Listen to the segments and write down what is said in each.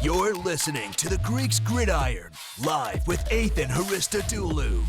You're listening to the Greeks Gridiron, live with Ethan Haristodoulou.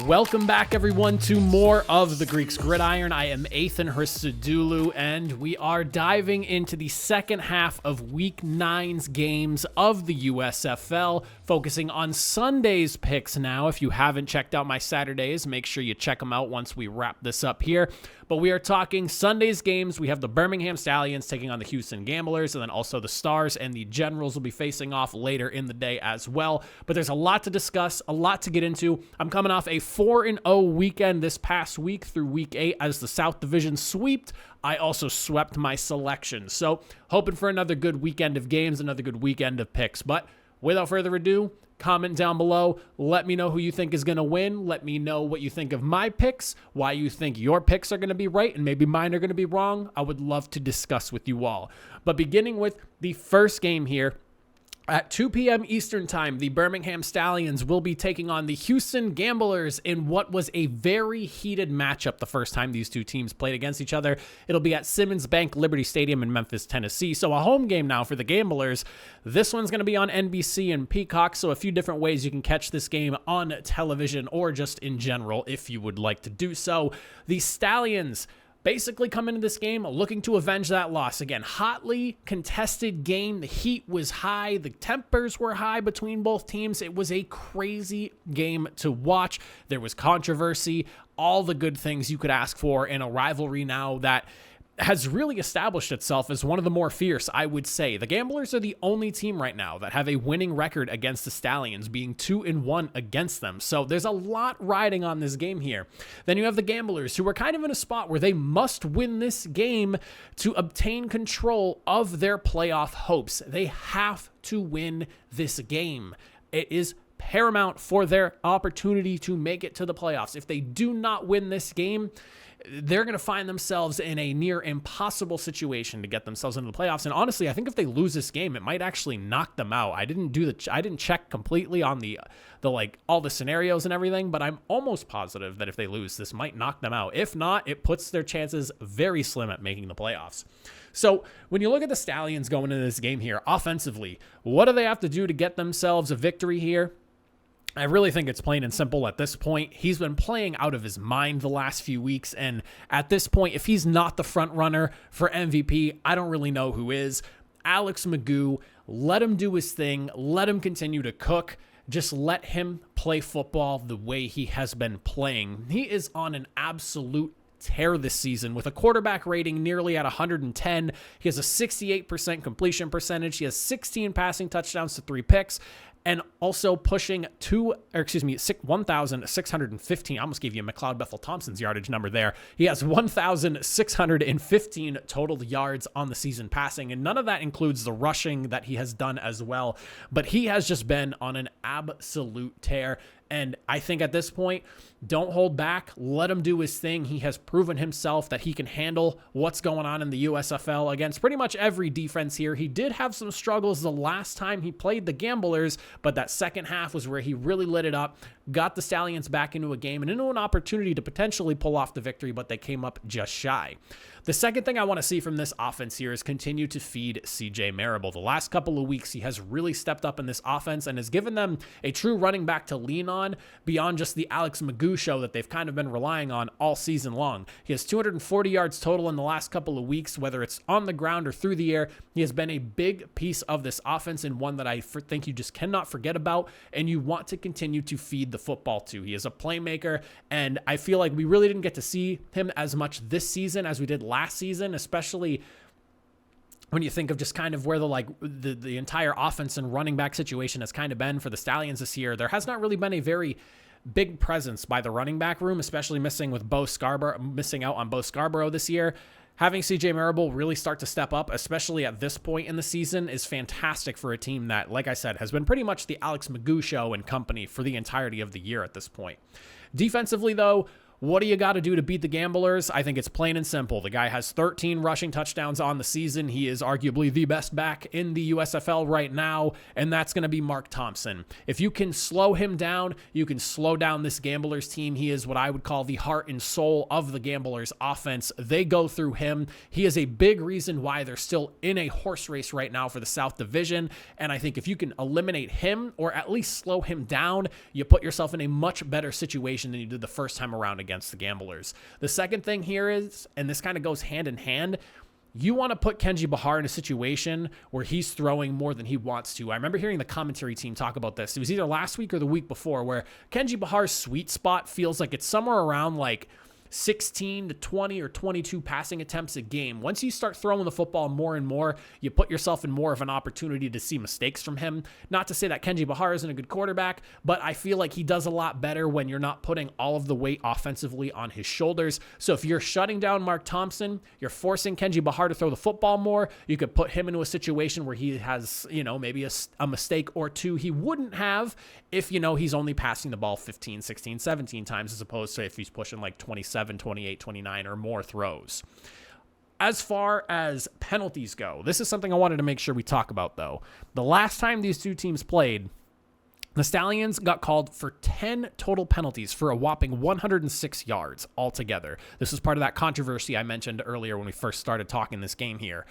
Welcome back, everyone, to more of the Greeks Gridiron. I am Ethan Haristodoulou, and we are diving into the second half of Week 9's games of the USFL, focusing on Sunday's picks now. If you haven't checked out my Saturdays, make sure you check them out once we wrap this up here. But we are talking Sunday's games. We have the Birmingham Stallions taking on the Houston Gamblers, and then also the Stars and the Generals will be facing off later in the day as well. But there's a lot to discuss, a lot to get into. I'm coming off a 4-0 weekend this past week through Week 8 as the South Division swept. I also swept my selection. So hoping for another good weekend of games, another good weekend of picks. But without further ado, comment down below. Let me know who you think is going to win. Let me know what you think of my picks, why you think your picks are going to be right, and maybe mine are going to be wrong. I would love to discuss with you all. But beginning with the first game here, at 2 p.m. Eastern Time, the Birmingham Stallions will be taking on the Houston Gamblers in what was a very heated matchup the first time these two teams played against each other. It'll be at Simmons Bank Liberty Stadium in Memphis, Tennessee. So a home game now for the Gamblers. This one's going to be on NBC and Peacock, so a few different ways you can catch this game on television or just in general if you would like to do so. The Stallions basically come into this game looking to avenge that loss. Again, hotly contested game. The heat was high. The tempers were high between both teams. It was a crazy game to watch. There was controversy, all the good things you could ask for in a rivalry now that has really established itself as one of the more fierce, I would say. The Gamblers are the only team right now that have a winning record against the Stallions, being 2-1 against them. So there's a lot riding on this game here. Then you have the Gamblers, who are kind of in a spot where they must win this game to obtain control of their playoff hopes. They have to win this game. It is paramount for their opportunity to make it to the playoffs. If they do not win this game, they're going to find themselves in a near impossible situation to get themselves into the playoffs. And honestly, I think if they lose this game, it might actually knock them out. I didn't check completely on the like all the scenarios and everything, but I'm almost positive that if they lose, this might knock them out. If not, it puts their chances very slim at making the playoffs. So when you look at the Stallions going into this game here, offensively, what do they have to do to get themselves a victory here? I really think it's plain and simple at this point. He's been playing out of his mind the last few weeks, and at this point, if he's not the front runner for MVP, I don't really know who is. Alex Magoo, let him do his thing. Let him continue to cook. Just let him play football the way he has been playing. He is on an absolute tear this season with a quarterback rating nearly at 110. He has a 68% completion percentage. He has 16 passing touchdowns to 3 picks. And also pushing 1,615. I almost gave you McLeod Bethel-Thompson's yardage number there. He has 1,615 total yards on the season passing, and none of that includes the rushing that he has done as well. But he has just been on an absolute tear. And I think at this point, don't hold back. Let him do his thing. He has proven himself that he can handle what's going on in the USFL against pretty much every defense here. He did have some struggles the last time he played the Gamblers, but that second half was where he really lit it up, got the Stallions back into a game and into an opportunity to potentially pull off the victory, but they came up just shy. The second thing I want to see from this offense here is continue to feed CJ Marable. The last couple of weeks, he has really stepped up in this offense and has given them a true running back to lean on beyond just the Alex Magoo show that they've kind of been relying on all season long. He has 240 yards total in the last couple of weeks, whether it's on the ground or through the air. He has been a big piece of this offense and one that I think you just cannot forget about and you want to continue to feed the football to. He is a playmaker, and I feel like we really didn't get to see him as much this season as we did last season, especially when you think of just kind of where the entire offense and running back situation has kind of been for the Stallions this year. There has not really been a very big presence by the running back room, especially missing out on Bo Scarborough this year. Having CJ Marable really start to step up, especially at this point in the season, is fantastic for a team that, like I said, has been pretty much the Alex Magoo show and company for the entirety of the year at this point. Defensively, though, What do you got to do to beat the Gamblers? I think it's plain and simple. The guy has 13 rushing touchdowns on the season. He is arguably the best back in the USFL right now, and that's going to be Mark Thompson. If you can slow him down, you can slow down this Gamblers team. He is what I would call the heart and soul of the Gamblers offense. They go through him. He is a big reason why they're still in a horse race right now for the South Division, and I think if you can eliminate him or at least slow him down, you put yourself in a much better situation than you did the first time around against the Gamblers. The second thing here is, and this kind of goes hand in hand, you want to put Kenji Bahar in a situation where he's throwing more than he wants to. I remember hearing the commentary team talk about this. It was either last week or the week before, where Kenji Bahar's sweet spot feels like it's somewhere around like 16 to 20 or 22 passing attempts a game. Once you start throwing the football more and more, you put yourself in more of an opportunity to see mistakes from him. Not to say that Kenji Bahar isn't a good quarterback, but I feel like he does a lot better when you're not putting all of the weight offensively on his shoulders. So if you're shutting down Mark Thompson, you're forcing Kenji Bahar to throw the football more, you could put him into a situation where he has, maybe a mistake or two he wouldn't have if, he's only passing the ball 15, 16, 17 times, as opposed to if he's pushing like 27, 28, 29 or more throws. As far as penalties go, this is something I wanted to make sure we talk about, though. The last time these two teams played, the Stallions got called for 10 total penalties for a whopping 106 yards altogether. This is part of that controversy I mentioned earlier when we first started talking this game here.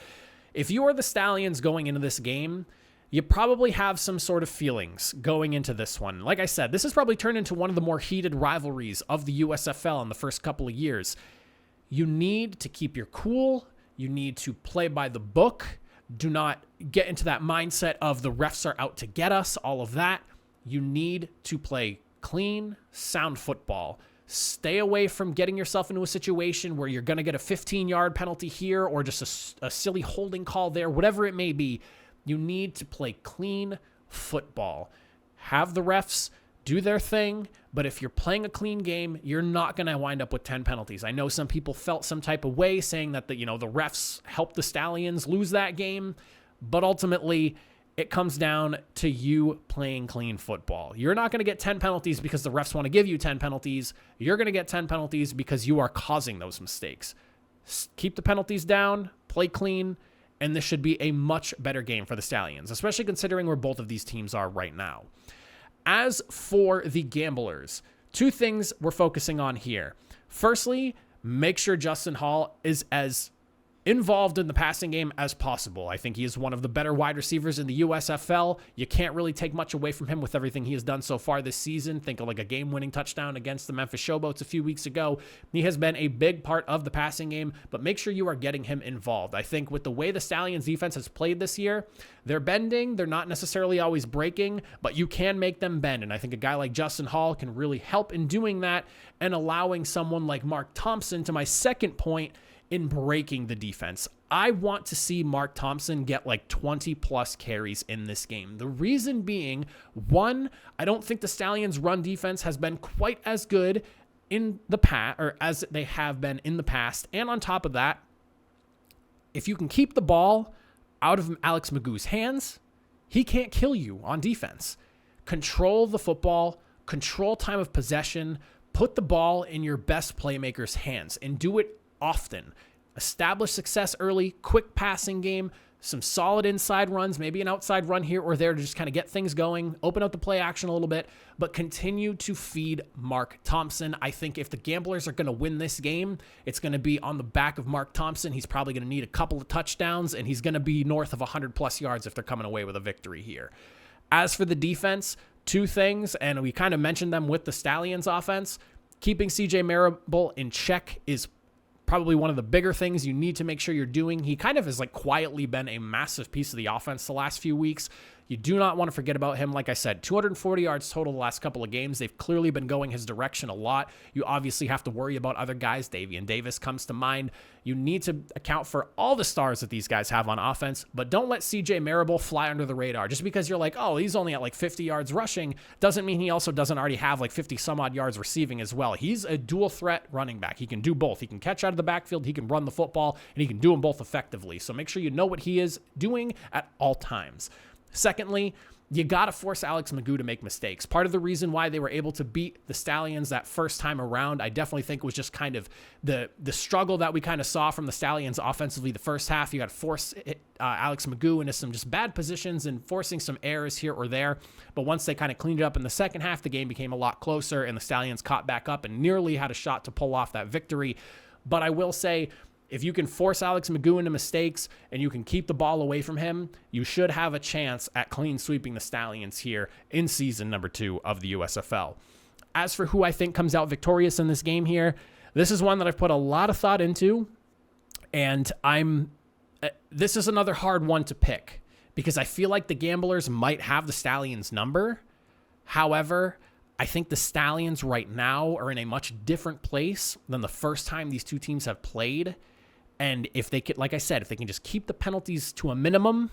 If you are the Stallions going into this game, you probably have some sort of feelings going into this one. Like I said, this has probably turned into one of the more heated rivalries of the USFL in the first couple of years. You need to keep your cool. You need to play by the book. Do not get into that mindset of the refs are out to get us, all of that. You need to play clean, sound football. Stay away from getting yourself into a situation where you're going to get a 15-yard penalty here or just a silly holding call there, whatever it may be. You need to play clean football. Have the refs do their thing, but if you're playing a clean game, you're not going to wind up with 10 penalties. I know some people felt some type of way saying that the refs helped the Stallions lose that game, but ultimately it comes down to you playing clean football. You're not going to get 10 penalties because the refs want to give you 10 penalties. You're going to get 10 penalties because you are causing those mistakes. Keep the penalties down, play clean, and this should be a much better game for the Stallions, especially considering where both of these teams are right now. As for the Gamblers, two things we're focusing on here. Firstly, make sure Justin Hall is as involved in the passing game as possible. I think he is one of the better wide receivers in the USFL. You can't really take much away from him with everything he has done so far this season. Think of like a game-winning touchdown against the Memphis Showboats a few weeks ago. He has been a big part of the passing game, but make sure you are getting him involved. I think with the way the Stallions defense has played this year, they're bending. They're not necessarily always breaking, but you can make them bend. And I think a guy like Justin Hall can really help in doing that and allowing someone like Mark Thompson, to my second point, in breaking the defense. I want to see Mark Thompson get like 20 plus carries in this game. The reason being, one, I don't think the Stallions' run defense has been quite as good in the past, or as they have been in the past. And on top of that, if you can keep the ball out of Alex Magoo's hands, he can't kill you on defense. Control the football, control time of possession, put the ball in your best playmaker's hands, and do it often. Establish success early, quick passing game, some solid inside runs, maybe an outside run here or there to just kind of get things going, open up the play action a little bit, but continue to feed Mark Thompson. I think if the Gamblers are going to win this game, it's going to be on the back of Mark Thompson. He's probably going to need a couple of touchdowns, and he's going to be north of 100 plus yards if they're coming away with a victory here. As for the defense, two things, and we kind of mentioned them with the Stallions offense. Keeping CJ Marable in check is probably one of the bigger things you need to make sure you're doing. He kind of has like quietly been a massive piece of the offense the last few weeks. You do not want to forget about him. Like I said, 240 yards total the last couple of games. They've clearly been going his direction a lot. You obviously have to worry about other guys. Davian Davis comes to mind. You need to account for all the stars that these guys have on offense, but don't let CJ Marable fly under the radar. Just because you're like, oh, he's only at like 50 yards rushing, doesn't mean he also doesn't already have like 50 some odd yards receiving as well. He's a dual threat running back. He can do both. He can catch out of the backfield, he can run the football, and he can do them both effectively. So make sure you know what he is doing at all times. Secondly, you got to force Alex Magoo to make mistakes. Part of the reason why they were able to beat the Stallions that first time around, I definitely think was just kind of the struggle that we kind of saw from the Stallions offensively the first half. You got to force Alex Magoo into some just bad positions and forcing some errors here or there. But once they kind of cleaned it up in the second half, the game became a lot closer and the Stallions caught back up and nearly had a shot to pull off that victory. But I will say, if you can force Alex Magoo into mistakes and you can keep the ball away from him, you should have a chance at clean sweeping the Stallions here in season number 2 of the USFL. As for who I think comes out victorious in this game here, this is one that I've put a lot of thought into, and this is another hard one to pick because I feel like the gamblers might have the Stallions number. However, I think the Stallions right now are in a much different place than the first time these two teams have played. And if they could, like I said, if they can just keep the penalties to a minimum,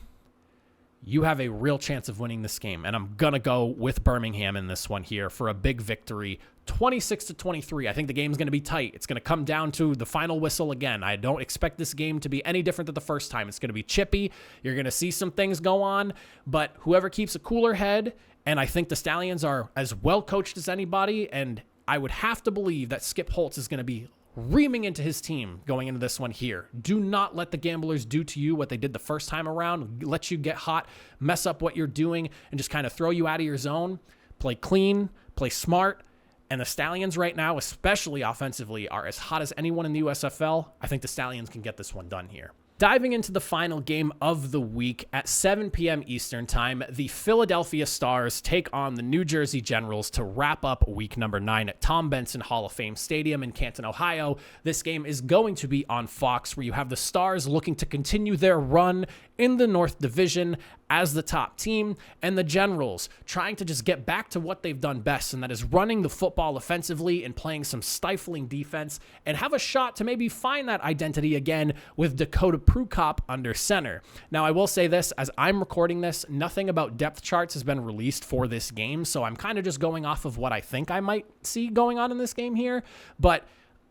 you have a real chance of winning this game. And I'm going to go with Birmingham in this one here for a big victory, 26-23. I think the game's going to be tight. It's going to come down to the final whistle again. I don't expect this game to be any different than the first time. It's going to be chippy. You're going to see some things go on, but whoever keeps a cooler head, and I think the Stallions are as well coached as anybody, and I would have to believe that Skip Holtz is going to be reaming into his team going into this one here. Do not let the gamblers do to you what they did the first time around, let you get hot, mess up what you're doing, and just kind of throw you out of your zone. Play clean, play smart, and the Stallions right now, especially offensively, are as hot as anyone in the USFL. I think the Stallions can get this one done here. Diving into the final game of the week at 7 p.m. Eastern Time, the Philadelphia Stars take on the New Jersey Generals to wrap up week number 9 at Tom Benson Hall of Fame Stadium in Canton, Ohio. This game is going to be on Fox, where you have the Stars looking to continue their run in the North Division as the top team, and the Generals trying to just get back to what they've done best, and that is running the football offensively and playing some stifling defense, and have a shot to maybe find that identity again with Dakota Prukop under center. Now, I will say this, as I'm recording this, nothing about depth charts has been released for this game, so I'm kind of just going off of what I think I might see going on in this game here, but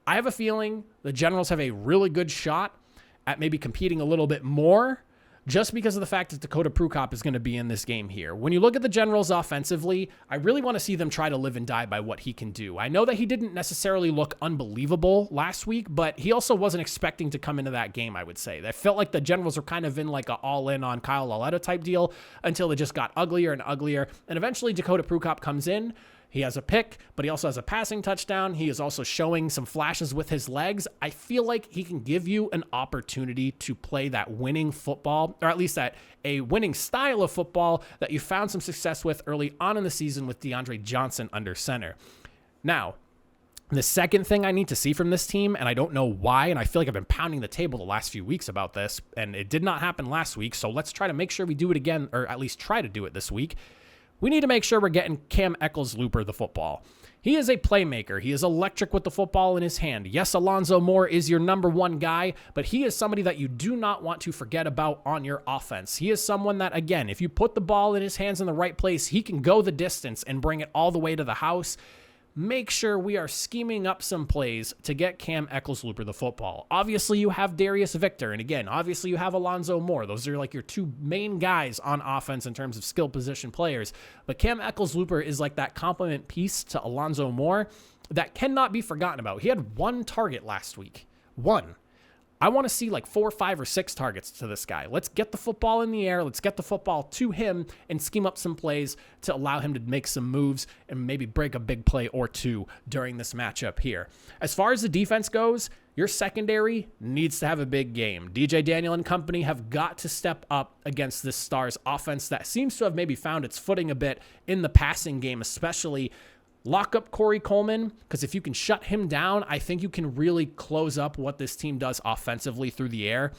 I have a feeling the Generals have a really good shot at maybe competing a little bit more, just because of the fact that Dakota Prukop is going to be in this game here. When you look at the Generals offensively, I really want to see them try to live and die by what he can do. I know that he didn't necessarily look unbelievable last week, but he also wasn't expecting to come into that game, I would say. I felt like the Generals were kind of in like an all-in on Kyle Lauletta type deal until it just got uglier and uglier, and eventually Dakota Prukop comes in. He has a pick, but he also has a passing touchdown. He is also showing some flashes with his legs. I feel like he can give you an opportunity to play that winning football, or at least that a winning style of football that you found some success with early on in the season with DeAndre Johnson under center. Now, the second thing I need to see from this team, and I don't know why, and I feel like I've been pounding the table the last few weeks about this, and it did not happen last week, so let's try to make sure we do it again, or at least try to do it this week. We need to make sure we're getting Cam Eccles-Looper the football. He is a playmaker. He is electric with the football in his hand. Yes, Alonzo Moore is your number one guy, but he is somebody that you do not want to forget about on your offense. He is someone that, again, if you put the ball in his hands in the right place, he can go the distance and bring it all the way to the house. Make sure we are scheming up some plays to get Cam Eccles-Looper the football. Obviously, you have Darius Victor, and again, obviously you have Alonzo Moore. Those are like your two main guys on offense in terms of skill position players. But Cam Eccles-Looper is like that complement piece to Alonzo Moore that cannot be forgotten about. He had one target last week. One. I want to see like 4, 5, or 6 targets to this guy. Let's get the football in the air. Let's get the football to him and scheme up some plays to allow him to make some moves and maybe break a big play or two during this matchup here. As far as the defense goes, your secondary needs to have a big game. DJ Daniel and company have got to step up against this Stars offense that seems to have maybe found its footing a bit in the passing game, especially. Lock up Corey Coleman, because if you can shut him down, I think you can really close up what this team does offensively through the air.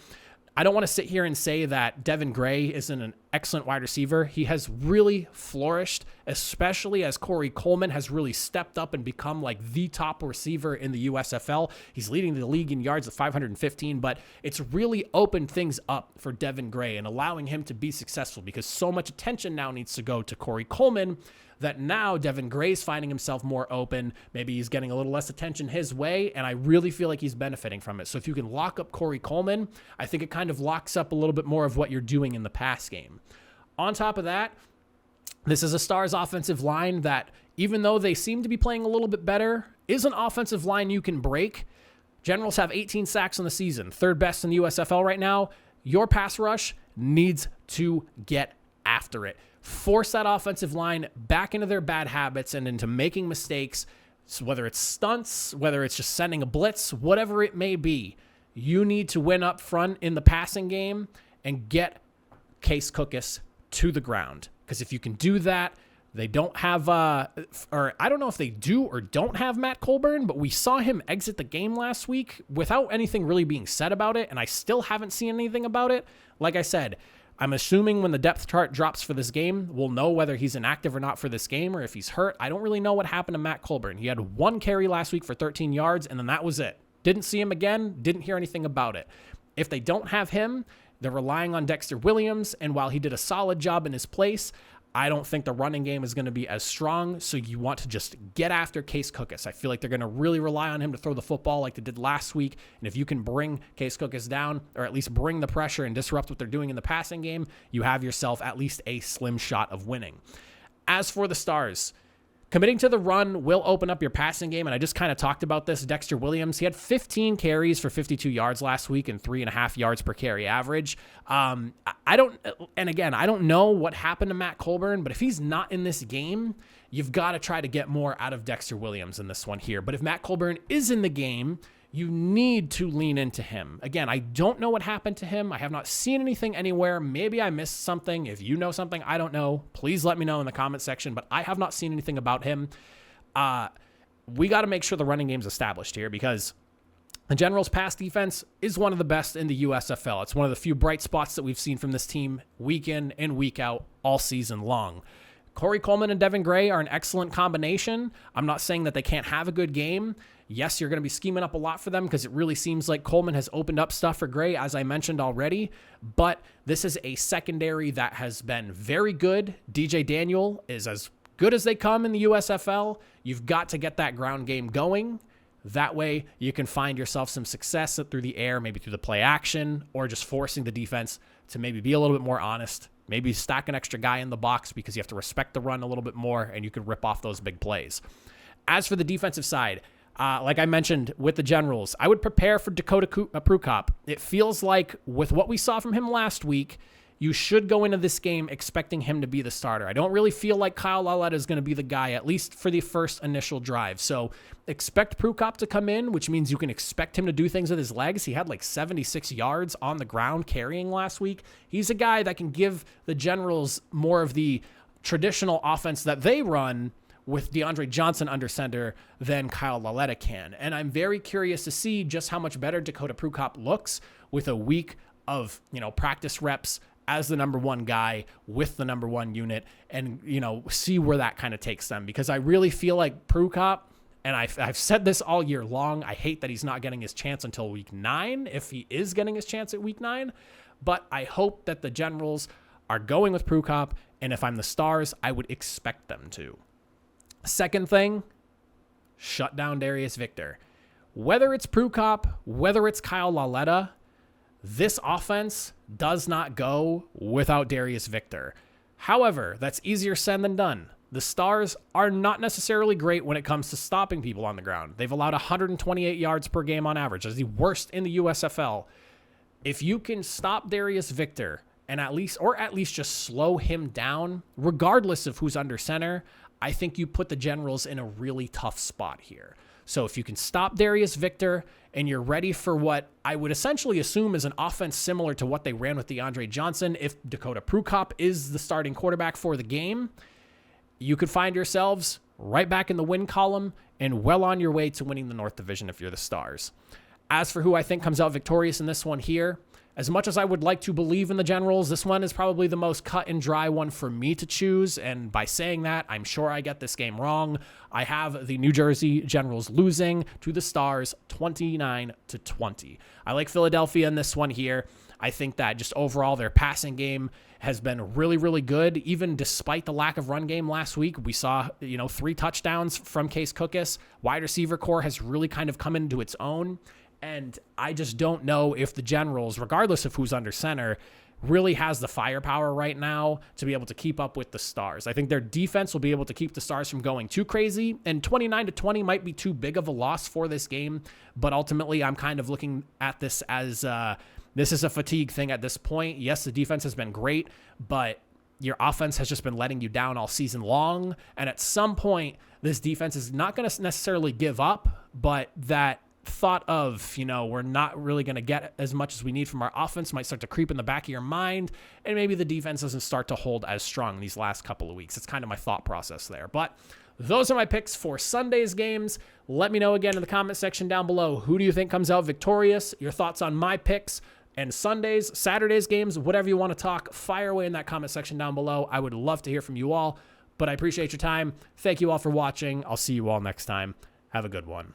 I don't want to sit here and say that Devin Gray isn't an excellent wide receiver. He has really flourished, especially as Corey Coleman has really stepped up and become like the top receiver in the USFL. He's leading the league in yards at 515, but it's really opened things up for Devin Gray and allowing him to be successful because so much attention now needs to go to Corey Coleman that now Devin Gray's finding himself more open. Maybe he's getting a little less attention his way, and I really feel like he's benefiting from it. So if you can lock up Corey Coleman, I think it kind of locks up a little bit more of what you're doing in the pass game. On top of that, this is a Stars offensive line that, even though they seem to be playing a little bit better, is an offensive line you can break. Generals have 18 sacks in the season, third best in the USFL right now. Your pass rush needs to get after it. Force that offensive line back into their bad habits and into making mistakes. So whether it's stunts, whether it's just sending a blitz, whatever it may be, you need to win up front in the passing game and get Case Cookus to the ground. Because if you can do that, they don't have, or I don't know if they do or don't have Matt Colburn, but we saw him exit the game last week without anything really being said about it, and I still haven't seen anything about it. Like I said, I'm assuming when the depth chart drops for this game, we'll know whether he's inactive or not for this game or if he's hurt. I don't really know what happened to Matt Colburn. He had 1 carry last week for 13 yards, and then that was it. Didn't see him again, didn't hear anything about it. If they don't have him, they're relying on Dexter Williams, and while he did a solid job in his place, I don't think the running game is going to be as strong, so you want to just get after Case Cookus. I feel like they're going to really rely on him to throw the football like they did last week, and if you can bring Case Cookus down, or at least bring the pressure and disrupt what they're doing in the passing game, you have yourself at least a slim shot of winning. As for the Stars, committing to the run will open up your passing game, and I just kind of talked about this. Dexter Williams, he had 15 carries for 52 yards last week and 3.5 yards per carry average. I don't know what happened to Matt Colburn, but if he's not in this game, you've got to try to get more out of Dexter Williams in this one here. But if Matt Colburn is in the game, you need to lean into him. Again, I don't know what happened to him. I have not seen anything anywhere. Maybe I missed something. If you know something, I don't know. Please let me know in the comment section, but I have not seen anything about him. We got to make sure the running game's established here because the Generals' pass defense is one of the best in the USFL. It's one of the few bright spots that we've seen from this team week in and week out all season long. Corey Coleman and Devin Gray are an excellent combination. I'm not saying that they can't have a good game. Yes, you're going to be scheming up a lot for them because it really seems like Coleman has opened up stuff for Gray, as I mentioned already. But this is a secondary that has been very good. DJ Daniel is as good as they come in the USFL. You've got to get that ground game going. That way you can find yourself some success through the air, maybe through the play action, or just forcing the defense to maybe be a little bit more honest. Maybe stack an extra guy in the box because you have to respect the run a little bit more and you can rip off those big plays. As for the defensive side, like I mentioned with the Generals, I would prepare for Dakota Prukop. It feels like with what we saw from him last week, you should go into this game expecting him to be the starter. I don't really feel like Kyle Lauletta is going to be the guy, at least for the first initial drive. So expect Prukop to come in, which means you can expect him to do things with his legs. He had like 76 yards on the ground carrying last week. He's a guy that can give the Generals more of the traditional offense that they run with DeAndre Johnson under center than Kyle Lauletta can. And I'm very curious to see just how much better Dakota Prukop looks with a week of, practice reps as the number one guy with the number one unit and, see where that kind of takes them. Because I really feel like Prukop, and I've said this all year long, I hate that he's not getting his chance until week 9, if he is getting his chance at week 9. But I hope that the Generals are going with Prukop, and if I'm the Stars, I would expect them to. Second thing, shut down Darius Victor. Whether it's Prukop, whether it's Kyle Lauletta, this offense does not go without Darius Victor. However, that's easier said than done. The Stars are not necessarily great when it comes to stopping people on the ground. They've allowed 128 yards per game on average. That's the worst in the USFL. If you can stop Darius Victor and at least just slow him down, regardless of who's under center, I think you put the Generals in a really tough spot here. So if you can stop Darius Victor and you're ready for what I would essentially assume is an offense similar to what they ran with DeAndre Johnson, if Dakota Prukop is the starting quarterback for the game, you could find yourselves right back in the win column and well on your way to winning the North Division if you're the Stars. As for who I think comes out victorious in this one here, as much as I would like to believe in the Generals, this one is probably the most cut and dry one for me to choose. And by saying that, I'm sure I get this game wrong. I have the New Jersey Generals losing to the Stars 29-20. I like Philadelphia in this one here. I think that just overall their passing game has been really, really good. Even despite the lack of run game last week, we saw, 3 touchdowns from Case Cookus. Wide receiver core has really kind of come into its own. And I just don't know if the Generals, regardless of who's under center, really has the firepower right now to be able to keep up with the Stars. I think their defense will be able to keep the Stars from going too crazy, and 29-20 might be too big of a loss for this game, but ultimately I'm kind of looking at this as this is a fatigue thing at this point. Yes, the defense has been great, but your offense has just been letting you down all season long, and at some point, this defense is not going to necessarily give up, but that thought of, we're not really going to get as much as we need from our offense might start to creep in the back of your mind, and maybe the defense doesn't start to hold as strong these last couple of weeks. It's kind of my thought process there. But those are my picks for Sunday's games. Let me know again in the comment section down below, who do you think comes out victorious? Your thoughts on my picks and Sundays, Saturday's games, whatever you want to talk, fire away in that comment section down below. I would love to hear from you all, but I appreciate your time. Thank you all for watching. I'll see you all next time. Have a good one.